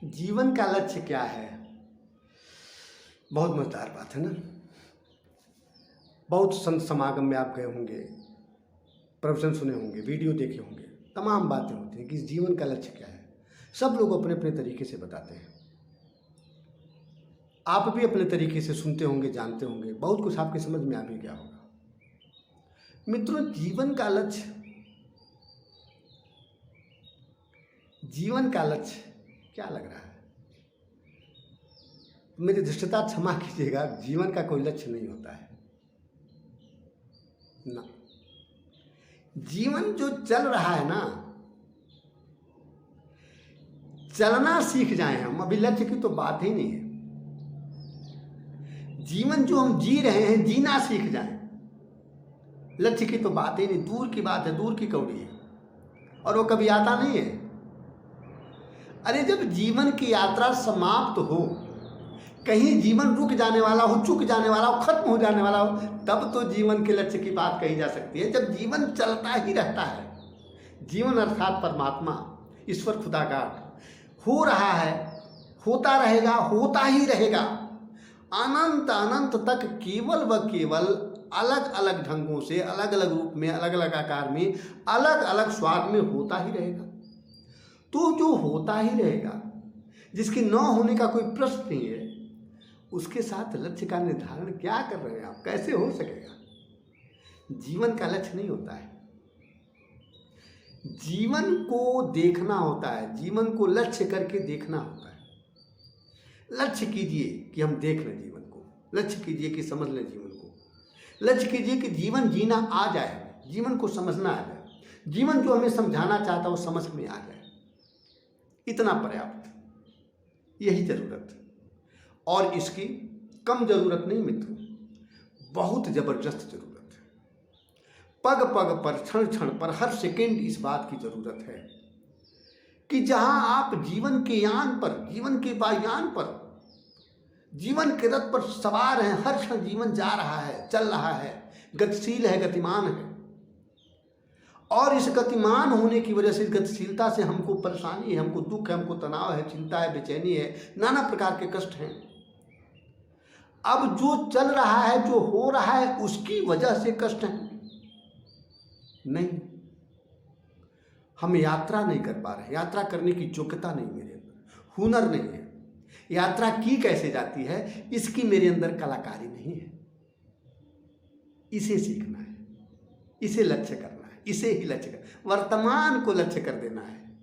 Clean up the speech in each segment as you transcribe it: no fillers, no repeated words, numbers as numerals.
जीवन का लक्ष्य क्या है? बहुत मजेदार बात है ना। बहुत संत समागम में आप गए होंगे, प्रवचन सुने होंगे, वीडियो देखे होंगे, तमाम बातें होती हैं कि इस जीवन का लक्ष्य क्या है। सब लोग अपने अपने तरीके से बताते हैं। आप भी अपने तरीके से सुनते होंगे, जानते होंगे, बहुत कुछ आपकी समझ में आ भी गया होगा। मित्रों, जीवन का लक्ष्य क्या लग रहा है? मेरी धृष्टता क्षमा कीजिएगा, जीवन का कोई लक्ष्य नहीं होता है ना। जीवन जो चल रहा है ना, चलना सीख जाए हम, अभी लक्ष्य की तो बात ही नहीं है। जीवन जो हम जी रहे हैं, जीना सीख जाए, लक्ष्य की तो बात ही नहीं। दूर की बात है, दूर की कौड़ी है, और वो कभी आता नहीं है। अरे जब जीवन की यात्रा समाप्त हो, कहीं जीवन रुक जाने वाला हो, चुक जाने वाला हो, खत्म हो जाने वाला हो, तब तो जीवन के लक्ष्य की बात कही जा सकती है। जब जीवन चलता ही रहता है, जीवन अर्थात परमात्मा, ईश्वर, खुदागार हो रहा है, होता रहेगा, होता ही रहेगा, अनंत अनंत तक केवल व केवल अलग अलग ढंगों से, अलग अलग रूप में, अलग अलग आकार में, अलग अलग स्वाद में होता ही रहेगा। तो जो होता ही रहेगा, जिसके न होने का कोई प्रश्न नहीं है, उसके साथ लक्ष्य का निर्धारण क्या कर रहे हैं आप? कैसे हो सकेगा? जीवन का लक्ष्य नहीं होता है। जीवन को देखना होता है, जीवन को लक्ष्य करके देखना होता है। लक्ष्य कीजिए कि हम देख लें जीवन को, लक्ष्य कीजिए कि समझ लें जीवन को, लक्ष्य कीजिए कि जीवन जीना आ जाए, जीवन को समझना आ जाए, जीवन जो हमें समझाना चाहता है वो समझ में आ जाए। इतना पर्याप्त, यही जरूरत, और इसकी कम जरूरत नहीं मित्रों, बहुत जबरदस्त जरूरत है। पग पग पर, क्षण क्षण पर, हर सेकेंड इस बात की जरूरत है कि जहां आप जीवन के यान पर, जीवन के वायुयान पर, जीवन के रथ पर सवार हैं, हर क्षण जीवन जा रहा है, चल रहा है, गतिशील है, गतिमान है, और इस गतिमान होने की वजह से, इस गतिशीलता से हमको परेशानी है, हमको दुख है, हमको तनाव है, चिंता है, बेचैनी है, नाना प्रकार के कष्ट हैं। अब जो चल रहा है, जो हो रहा है, उसकी वजह से कष्ट है? नहीं, हम यात्रा नहीं कर पा रहे, यात्रा करने की योग्यता नहीं मेरे अंदर, हुनर नहीं है। यात्रा की कैसे जाती है, इसकी मेरे अंदर कलाकारी नहीं है। इसे सीखना है, इसे लक्ष्य करना है, इसे ही लक्ष्य कर, वर्तमान को लक्ष्य कर देना है,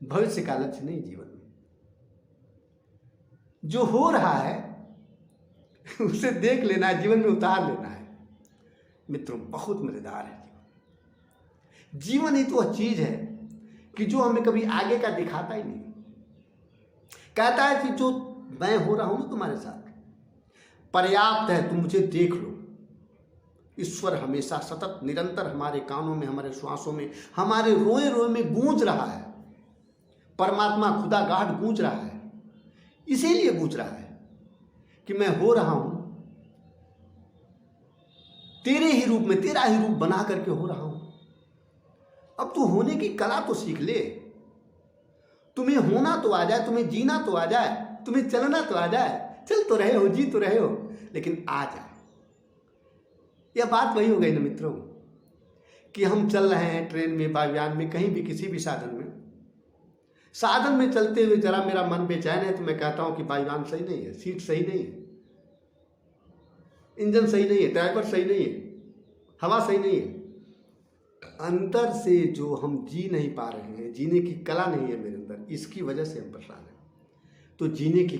भविष्य का लक्ष्य नहीं। जीवन में जो हो रहा है उसे देख लेना है, जीवन में उतार लेना है। मित्रों, बहुत मजेदार है जीवन। जीवन ही तो वह चीज है कि जो हमें कभी आगे का दिखाता ही नहीं, कहता है कि जो मैं हो रहा हूं ना तुम्हारे साथ, पर्याप्त है, तुम मुझे देख लो। ईश्वर हमेशा सतत निरंतर हमारे कानों में, हमारे श्वासों में, हमारे रोए रोए में गूंज रहा है। परमात्मा, खुदा गाड गूंज रहा है, इसीलिए गूंज रहा है कि मैं हो रहा हूं तेरे ही रूप में, तेरा ही रूप बना करके हो रहा हूं। अब तू होने की कला तो सीख ले, तुम्हें होना तो आ जाए, तुम्हें जीना तो आ जाए, तुम्हें चलना तो आ जाए। चल तो रहे हो, जी तो रहे हो, लेकिन आ जाए। यह बात वही हो गई ना मित्रों कि हम चल रहे हैं ट्रेन में, वायुयान में, कहीं भी, किसी भी साधन में, साधन में चलते हुए जरा मेरा मन बेचैन है तो मैं कहता हूं कि वायुयान सही नहीं है, सीट सही नहीं है, इंजन सही नहीं है, ड्राइवर सही नहीं है, हवा सही नहीं है। अंदर से जो हम जी नहीं पा रहे हैं, जीने की कला नहीं है मेरे अंदर, इसकी वजह से हम परेशान हैं। तो जीने की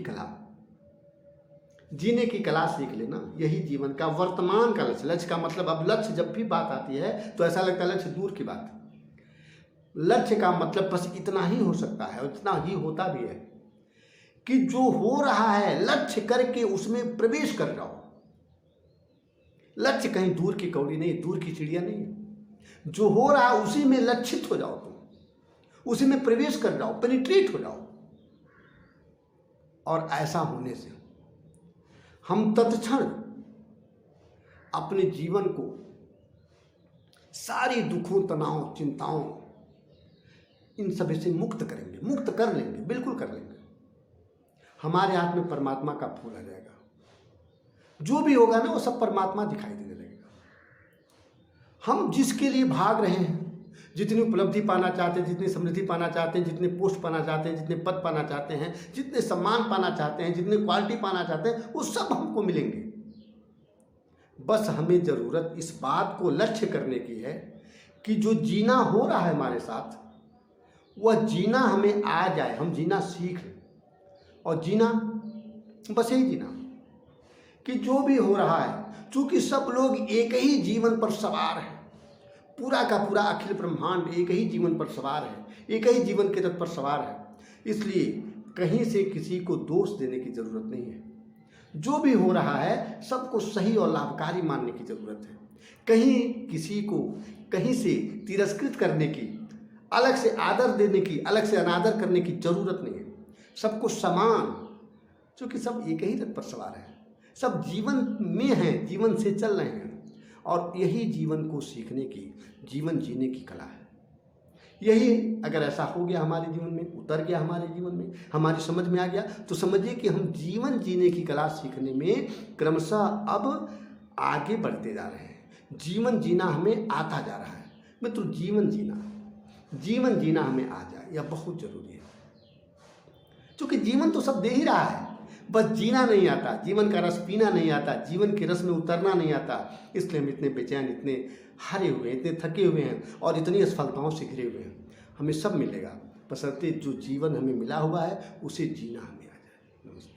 कला सीख लेना, यही जीवन का, वर्तमान का लक्ष्य। लक्ष्य का मतलब, अब लक्ष्य जब भी बात आती है तो ऐसा लगता है लक्ष्य दूर की बात है। लक्ष्य का मतलब बस इतना ही हो सकता है, और इतना ही होता भी है कि जो हो रहा है, लक्ष्य करके उसमें प्रवेश कर जाओ। लक्ष्य कहीं दूर की कौड़ी नहीं, दूर की चिड़िया नहीं है। जो हो रहा है उसी में लक्षित हो जाओ, तुम उसी में प्रवेश कर जाओ, पेनिट्रेट हो जाओ। और ऐसा होने से हम तत्क्षण अपने जीवन को सारी दुखों, तनाव, चिंताओं, इन सभी से मुक्त करेंगे, मुक्त कर लेंगे, बिल्कुल कर लेंगे। हमारे हाथ में परमात्मा का फूल आ जाएगा। जो भी होगा ना वो सब परमात्मा दिखाई देने लगेगा। हम जिसके लिए भाग रहे हैं, जितनी उपलब्धि पाना चाहते हैं, जितनी समृद्धि पाना चाहते हैं, जितने पोस्ट पाना चाहते हैं, जितने पद पाना चाहते हैं, जितने सम्मान पाना चाहते हैं, जितने क्वालिटी पाना चाहते हैं, वो सब हमको मिलेंगे। बस हमें ज़रूरत इस बात को लक्ष्य करने की है कि जो जीना हो रहा है हमारे साथ, वह जीना हमें आ जाए, हम जीना सीख लें। और जीना बस यही जीना कि जो भी हो रहा है, चूँकि सब लोग एक ही जीवन पर सवार हैं, पूरा का पूरा अखिल ब्रह्मांड एक ही जीवन पर सवार है, एक ही जीवन के रथ पर सवार है, इसलिए कहीं से किसी को दोष देने की ज़रूरत नहीं है। जो भी हो रहा है सबको सही और लाभकारी मानने की ज़रूरत है। कहीं किसी को कहीं से तिरस्कृत करने की, अलग से आदर देने की, अलग से अनादर करने की ज़रूरत नहीं है। सबको समान, क्योंकि सब एक ही रथ पर सवार है, सब जीवन में हैं, जीवन से चल रहे हैं, और यही जीवन को सीखने की, जीवन जीने की कला है। यही अगर ऐसा हो गया हमारे जीवन में, उतर गया हमारे जीवन में, हमारी समझ में आ गया, तो समझिए कि हम जीवन जीने की कला सीखने में क्रमशः अब आगे बढ़ते जा रहे हैं। जीवन जीना हमें आता जा रहा है। मित्रों, जीवन जीना हमें आ जाए, यह बहुत ज़रूरी है। क्योंकि जीवन तो सब दे ही रहा है, बस जीना नहीं आता, जीवन का रस पीना नहीं आता, जीवन के रस में उतरना नहीं आता। इसलिए हम इतने बेचैन, इतने हारे हुए, इतने थके हुए हैं और इतनी असफलताओं से घिरे हुए हैं। हमें सब मिलेगा, बशर्ते जो जीवन हमें मिला हुआ है उसे जीना हमें आ जाए। नमस्ते।